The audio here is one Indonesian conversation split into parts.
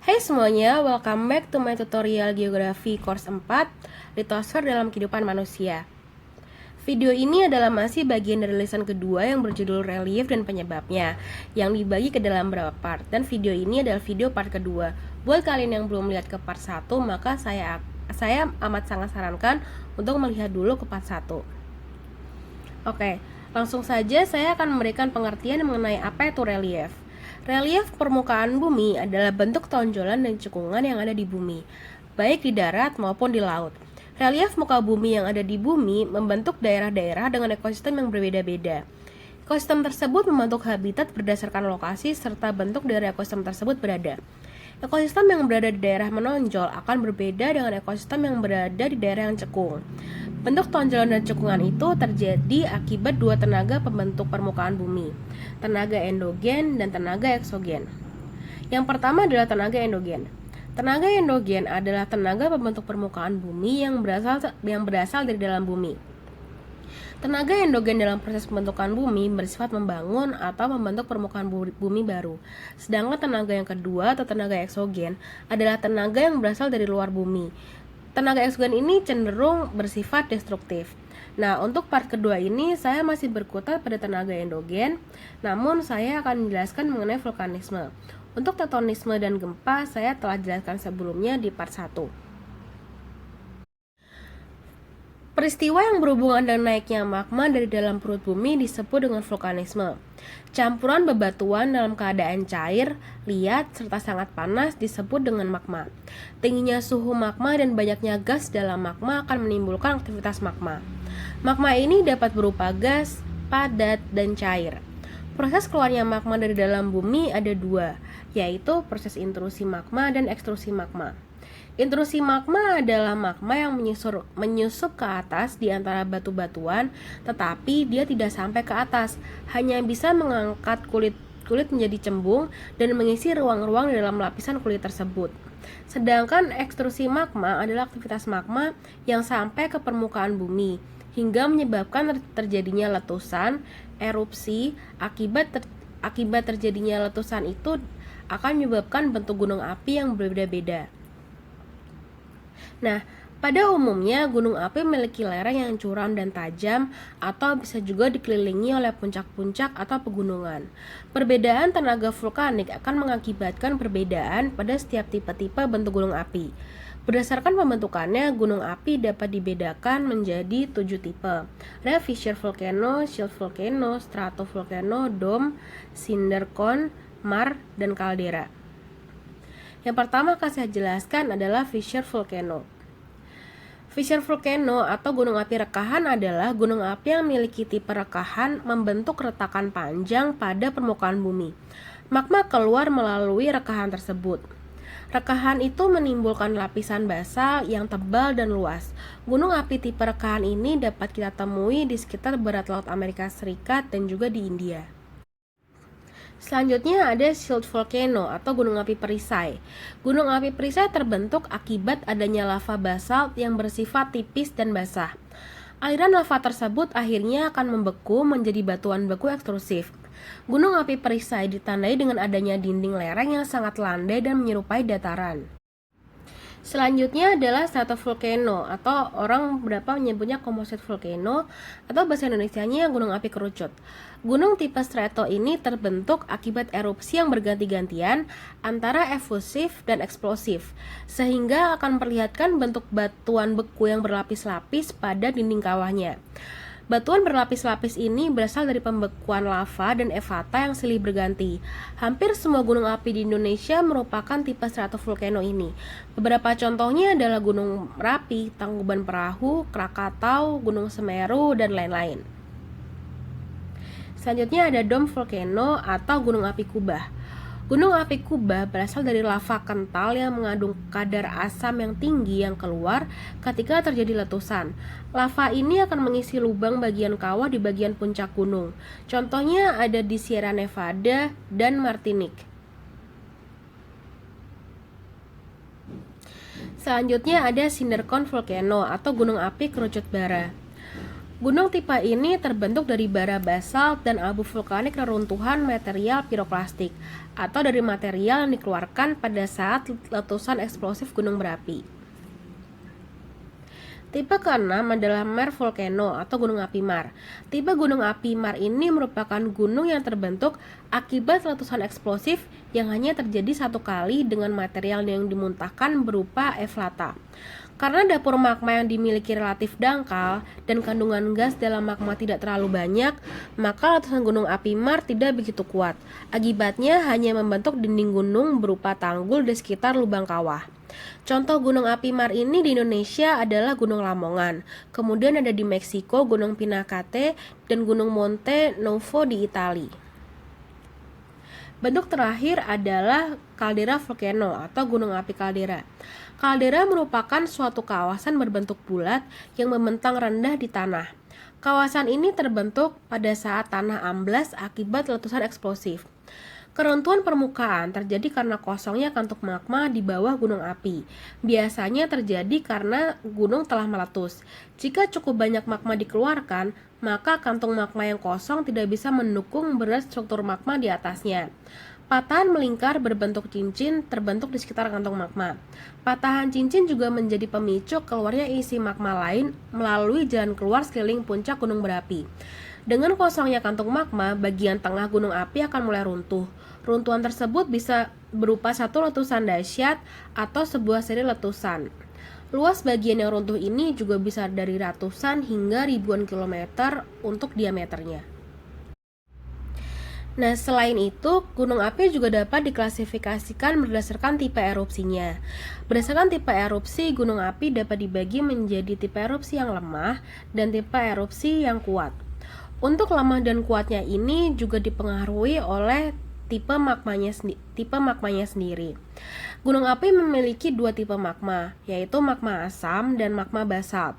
Hai semuanya, welcome back to my tutorial Geografi Course 4, Litosfer dalam Kehidupan Manusia. Video ini adalah masih bagian dari lisan kedua yang berjudul Relief dan Penyebabnya, yang dibagi ke dalam beberapa part, dan video ini adalah video part kedua. Buat kalian yang belum melihat ke part 1, maka saya amat sangat sarankan untuk melihat dulu ke part 1. Oke, langsung saja saya akan memberikan pengertian mengenai apa itu relief. Relief permukaan bumi adalah bentuk tonjolan dan cekungan yang ada di bumi, baik di darat maupun di laut. Relief muka bumi yang ada di bumi membentuk daerah-daerah dengan ekosistem yang berbeda-beda. Ekosistem tersebut membentuk habitat berdasarkan lokasi serta bentuk dari ekosistem tersebut berada. Ekosistem yang berada di daerah menonjol akan berbeda dengan ekosistem yang berada di daerah yang cekung. Bentuk tonjolan dan cekungan itu terjadi akibat dua tenaga pembentuk permukaan bumi, tenaga endogen dan tenaga eksogen. Yang pertama adalah tenaga endogen. Tenaga endogen adalah tenaga pembentuk permukaan bumi yang berasal dari dalam bumi. Tenaga endogen dalam proses pembentukan bumi bersifat membangun atau membentuk permukaan bumi baru. Sedangkan tenaga yang kedua atau tenaga eksogen adalah tenaga yang berasal dari luar bumi. Tenaga eksogen ini cenderung bersifat destruktif. Nah, untuk part kedua ini saya masih berkutat pada tenaga endogen, namun saya akan menjelaskan mengenai vulkanisme. Untuk tektonisme dan gempa saya telah jelaskan sebelumnya di part 1. Peristiwa yang berhubungan dengan naiknya magma dari dalam perut bumi disebut dengan vulkanisme. Campuran bebatuan dalam keadaan cair, liat, serta sangat panas disebut dengan magma. Tingginya suhu magma dan banyaknya gas dalam magma akan menimbulkan aktivitas magma. Magma ini dapat berupa gas, padat, dan cair. Proses keluarnya magma dari dalam bumi ada dua, yaitu proses intrusi magma dan ekstrusi magma. Intrusi magma adalah magma yang menyusup ke atas di antara batu-batuan, tetapi dia tidak sampai ke atas, hanya bisa mengangkat kulit menjadi cembung dan mengisi ruang-ruang di dalam lapisan kulit tersebut. Sedangkan ekstrusi magma adalah aktivitas magma yang sampai ke permukaan bumi, hingga menyebabkan terjadinya letusan, erupsi. Akibat terjadinya letusan itu akan menyebabkan bentuk gunung api yang berbeda-beda. Nah, pada umumnya gunung api memiliki lereng yang curam dan tajam atau bisa juga dikelilingi oleh puncak-puncak atau pegunungan. Perbedaan tenaga vulkanik akan mengakibatkan perbedaan pada setiap tipe-tipe bentuk gunung api. Berdasarkan pembentukannya, gunung api dapat dibedakan menjadi 7 tipe. Ada fissure volcano, shield volcano, stratovolcano, dome, cinder cone, maar, dan caldera. Yang pertama akan saya jelaskan adalah fissure volcano. Fissure volcano atau gunung api rekahan adalah gunung api yang memiliki tipe rekahan membentuk retakan panjang pada permukaan bumi. Magma keluar melalui rekahan tersebut. Rekahan itu menimbulkan lapisan basal yang tebal dan luas. Gunung api tipe rekahan ini dapat kita temui di sekitar barat laut Amerika Serikat dan juga di India. Selanjutnya ada shield volcano atau gunung api perisai. Gunung api perisai terbentuk akibat adanya lava basalt yang bersifat tipis dan basah. Aliran lava tersebut akhirnya akan membeku menjadi batuan beku ekstrusif. Gunung api perisai ditandai dengan adanya dinding lereng yang sangat landai dan menyerupai dataran. Selanjutnya adalah stratovolcano atau orang beberapa menyebutnya composite volcano atau bahasa Indonesianya gunung api kerucut. Gunung tipe strato ini terbentuk akibat erupsi yang berganti-gantian antara efusif dan eksplosif, sehingga akan memperlihatkan bentuk batuan beku yang berlapis-lapis pada dinding kawahnya. Batuan berlapis-lapis ini berasal dari pembekuan lava dan evata yang silih berganti. Hampir semua gunung api di Indonesia merupakan tipe stratovolcano ini. Beberapa contohnya adalah Gunung Merapi, Tangkuban Perahu, Krakatau, Gunung Semeru, dan lain-lain. Selanjutnya ada dome volcano atau gunung api kubah. Gunung api kubah berasal dari lava kental yang mengandung kadar asam yang tinggi yang keluar ketika terjadi letusan. Lava ini akan mengisi lubang bagian kawah di bagian puncak gunung. Contohnya ada di Sierra Nevada dan Martinique. Selanjutnya ada cinder cone volcano atau gunung api kerucut bara. Gunung tipe ini terbentuk dari bara basalt dan abu vulkanik reruntuhan material piroklastik atau dari material yang dikeluarkan pada saat letusan eksplosif gunung berapi. Tipe ke-6 adalah Mare Volcano atau gunung api Mar. Tipe gunung api Mar ini merupakan gunung yang terbentuk akibat letusan eksplosif yang hanya terjadi satu kali dengan material yang dimuntahkan berupa eflata. Karena dapur magma yang dimiliki relatif dangkal dan kandungan gas dalam magma tidak terlalu banyak, maka letusan gunung api Mar tidak begitu kuat. Akibatnya hanya membentuk dinding gunung berupa tanggul di sekitar lubang kawah. Contoh gunung api Mar ini di Indonesia adalah Gunung Lamongan, kemudian ada di Meksiko Gunung Pinacate, dan Gunung Monte Nuovo di Italia. Bentuk terakhir adalah kaldera volcano atau gunung api kaldera. Kaldera merupakan suatu kawasan berbentuk bulat yang membentang rendah di tanah. Kawasan ini terbentuk pada saat tanah amblas akibat letusan eksplosif. Keruntuhan permukaan terjadi karena kosongnya kantung magma di bawah gunung api. Biasanya terjadi karena gunung telah meletus. Jika cukup banyak magma dikeluarkan, maka kantung magma yang kosong tidak bisa mendukung berat struktur magma di atasnya. Patahan melingkar berbentuk cincin terbentuk di sekitar kantung magma. Patahan cincin juga menjadi pemicu keluarnya isi magma lain melalui jalan keluar sekeliling puncak gunung berapi. Dengan kosongnya kantung magma, bagian tengah gunung api akan mulai runtuh. Runtuhan tersebut bisa berupa satu letusan dahsyat atau sebuah seri letusan. Luas bagian yang runtuh ini juga bisa dari ratusan hingga ribuan kilometer untuk diameternya. Nah, selain itu, gunung api juga dapat diklasifikasikan berdasarkan tipe erupsinya. Berdasarkan tipe erupsi, gunung api dapat dibagi menjadi tipe erupsi yang lemah dan tipe erupsi yang kuat. Untuk lemah dan kuatnya ini juga dipengaruhi oleh tipe magmanya sendiri. Gunung api memiliki dua tipe magma, yaitu magma asam dan magma basalt.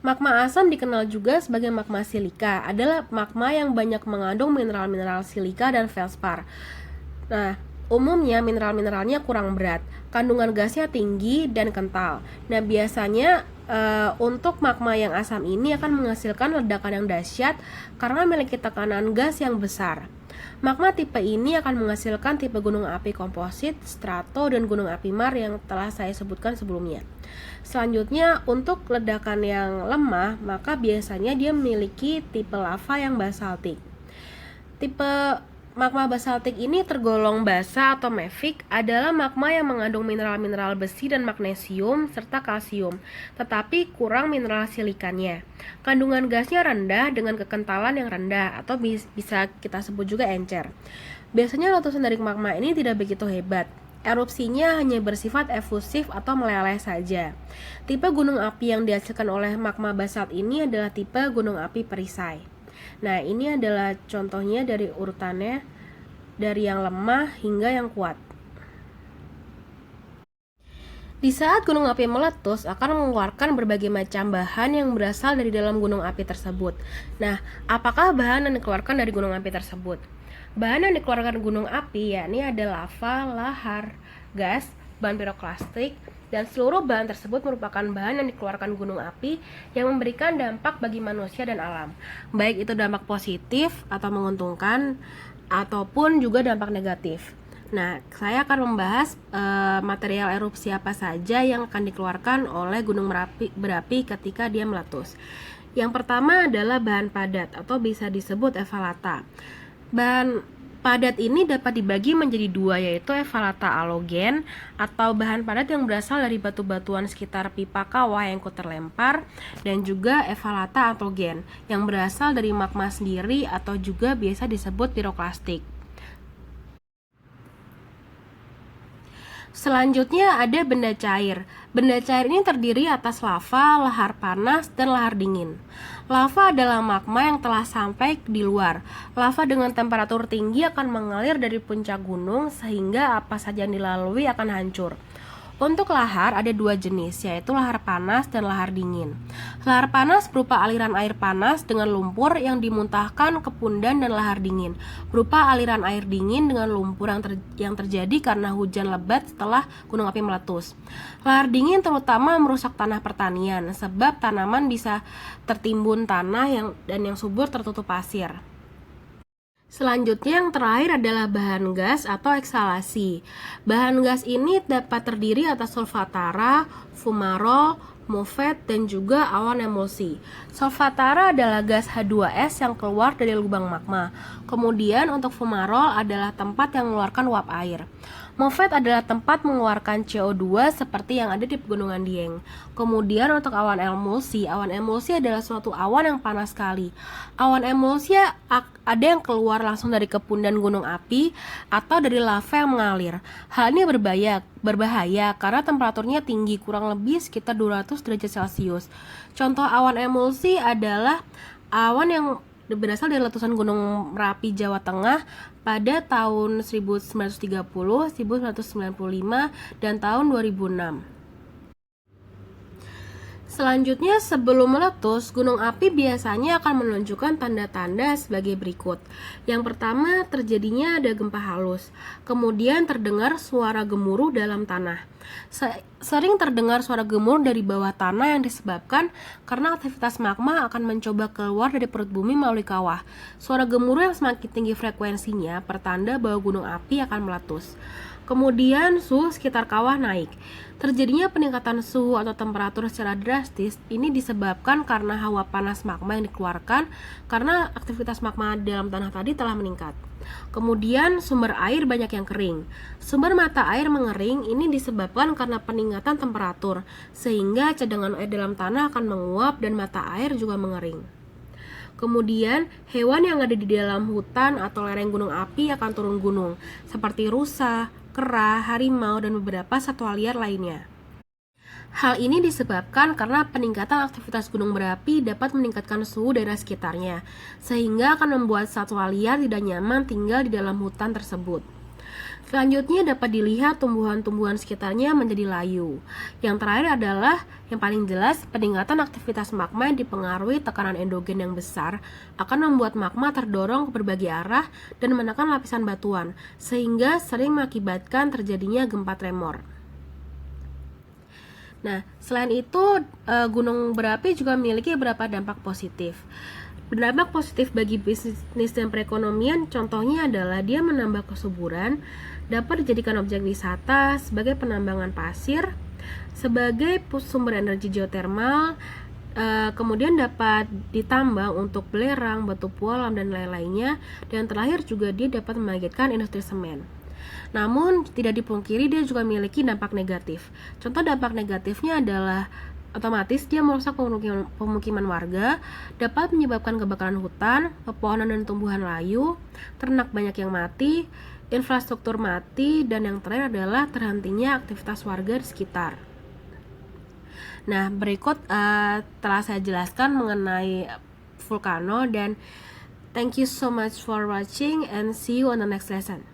Magma asam dikenal juga sebagai magma silika, adalah magma yang banyak mengandung mineral-mineral silika dan felspar. Nah, umumnya mineral-mineralnya kurang berat, kandungan gasnya tinggi dan kental. Nah, biasanya untuk magma yang asam ini akan menghasilkan ledakan yang dahsyat karena memiliki tekanan gas yang besar. Magma tipe ini akan menghasilkan tipe gunung api komposit, strato, dan gunung api Mar yang telah saya sebutkan sebelumnya. Selanjutnya, untuk ledakan yang lemah, maka biasanya dia memiliki tipe lava yang basaltik. Tipe magma basaltik ini tergolong basa atau mafic, adalah magma yang mengandung mineral-mineral besi dan magnesium serta kalsium, tetapi kurang mineral silikannya. Kandungan gasnya rendah dengan kekentalan yang rendah atau bisa kita sebut juga encer. Biasanya letusan dari magma ini tidak begitu hebat. Erupsinya hanya bersifat efusif atau meleleh saja. Tipe gunung api yang dihasilkan oleh magma basalt ini adalah tipe gunung api perisai. Nah, ini adalah contohnya dari urutannya dari yang lemah hingga yang kuat. Di saat gunung api meletus akan mengeluarkan berbagai macam bahan yang berasal dari dalam gunung api tersebut. Nah, apakah bahan yang dikeluarkan dari gunung api tersebut? Bahan yang dikeluarkan gunung api yakni ada lava, lahar, gas, bahan piroklastik, dan seluruh bahan tersebut merupakan bahan yang dikeluarkan gunung api yang memberikan dampak bagi manusia dan alam, baik itu dampak positif atau menguntungkan ataupun juga dampak negatif. Nah, saya akan membahas material erupsi apa saja yang akan dikeluarkan oleh gunung berapi ketika dia meletus. Yang pertama adalah bahan padat atau bisa disebut efalata. Bahan padat ini dapat dibagi menjadi dua, yaitu efalata alogen atau bahan padat yang berasal dari batu-batuan sekitar pipa kawah yang ikut terlempar, dan juga efalata atogen yang berasal dari magma sendiri atau juga biasa disebut piroklastik. Selanjutnya ada benda cair. Benda cair ini terdiri atas lava, lahar panas, dan lahar dingin. Lava adalah magma yang telah sampai di luar. Lava dengan temperatur tinggi akan mengalir dari puncak gunung sehingga apa saja yang dilalui akan hancur. Untuk lahar ada dua jenis, yaitu lahar panas dan lahar dingin. Lahar panas berupa aliran air panas dengan lumpur yang dimuntahkan ke pundan, dan lahar dingin berupa aliran air dingin dengan lumpur yang terjadi karena hujan lebat setelah gunung api meletus. Lahar dingin terutama merusak tanah pertanian, sebab tanaman bisa tertimbun tanah yang subur tertutup pasir. Selanjutnya yang terakhir adalah bahan gas atau eksalasi. Bahan gas ini dapat terdiri atas solvatara, fumarol, MOVET, dan juga awan emulsi. Solvatara adalah gas H2S yang keluar dari lubang magma. Kemudian untuk fumarol adalah tempat yang mengeluarkan uap air. MOVET adalah tempat mengeluarkan CO2 seperti yang ada di Pegunungan Dieng. Kemudian untuk awan emulsi adalah suatu awan yang panas sekali. Awan emulsi ada yang keluar langsung dari kepundan gunung api atau dari lava yang mengalir. Hal ini berbahaya karena temperaturnya tinggi, kurang lebih sekitar 200 derajat Celcius. Contoh awan emulsi adalah awan yang berasal dari letusan Gunung Merapi, Jawa Tengah pada tahun 1930, 1995, dan tahun 2006. Selanjutnya, sebelum meletus, gunung api biasanya akan menunjukkan tanda-tanda sebagai berikut. Yang pertama, terjadinya ada gempa halus. Kemudian terdengar suara gemuruh dalam tanah. Sering terdengar suara gemuruh dari bawah tanah yang disebabkan karena aktivitas magma akan mencoba keluar dari perut bumi melalui kawah. Suara gemuruh yang semakin tinggi frekuensinya pertanda bahwa gunung api akan meletus. Kemudian suhu sekitar kawah naik. Terjadinya peningkatan suhu atau temperatur secara drastis ini disebabkan karena hawa panas magma yang dikeluarkan karena aktivitas magma dalam tanah tadi telah meningkat. Kemudian sumber air banyak yang kering. Sumber mata air mengering ini disebabkan karena peningkatan temperatur, sehingga cadangan air dalam tanah akan menguap dan mata air juga mengering. Kemudian, hewan yang ada di dalam hutan atau lereng gunung api akan turun gunung, seperti rusa, kera, harimau, dan beberapa satwa liar lainnya. Hal ini disebabkan karena peningkatan aktivitas gunung berapi dapat meningkatkan suhu daerah sekitarnya, sehingga akan membuat satwa liar tidak nyaman tinggal di dalam hutan tersebut. Selanjutnya dapat dilihat tumbuhan-tumbuhan sekitarnya menjadi layu. Yang terakhir adalah yang paling jelas, peningkatan aktivitas magma yang dipengaruhi tekanan endogen yang besar akan membuat magma terdorong ke berbagai arah dan menekan lapisan batuan, sehingga sering mengakibatkan terjadinya gempa tremor. Nah, selain itu, gunung berapi juga memiliki beberapa dampak positif. Berdampak positif bagi bisnis dan perekonomian, contohnya adalah dia menambah kesuburan, dapat dijadikan objek wisata sebagai penambangan pasir, sebagai sumber energi geotermal, kemudian dapat ditambang untuk belerang, batu pualam, dan lain-lainnya, dan terakhir juga dia dapat membangkitkan industri semen. Namun, tidak dipungkiri dia juga memiliki dampak negatif. Contoh dampak negatifnya adalah otomatis dia merusak pemukiman warga, dapat menyebabkan kebakaran hutan, pepohonan dan tumbuhan layu, ternak banyak yang mati, infrastruktur mati, dan yang terakhir adalah terhentinya aktivitas warga di sekitar. Nah, berikut telah saya jelaskan mengenai vulkano, dan thank you so much for watching and see you on the next lesson.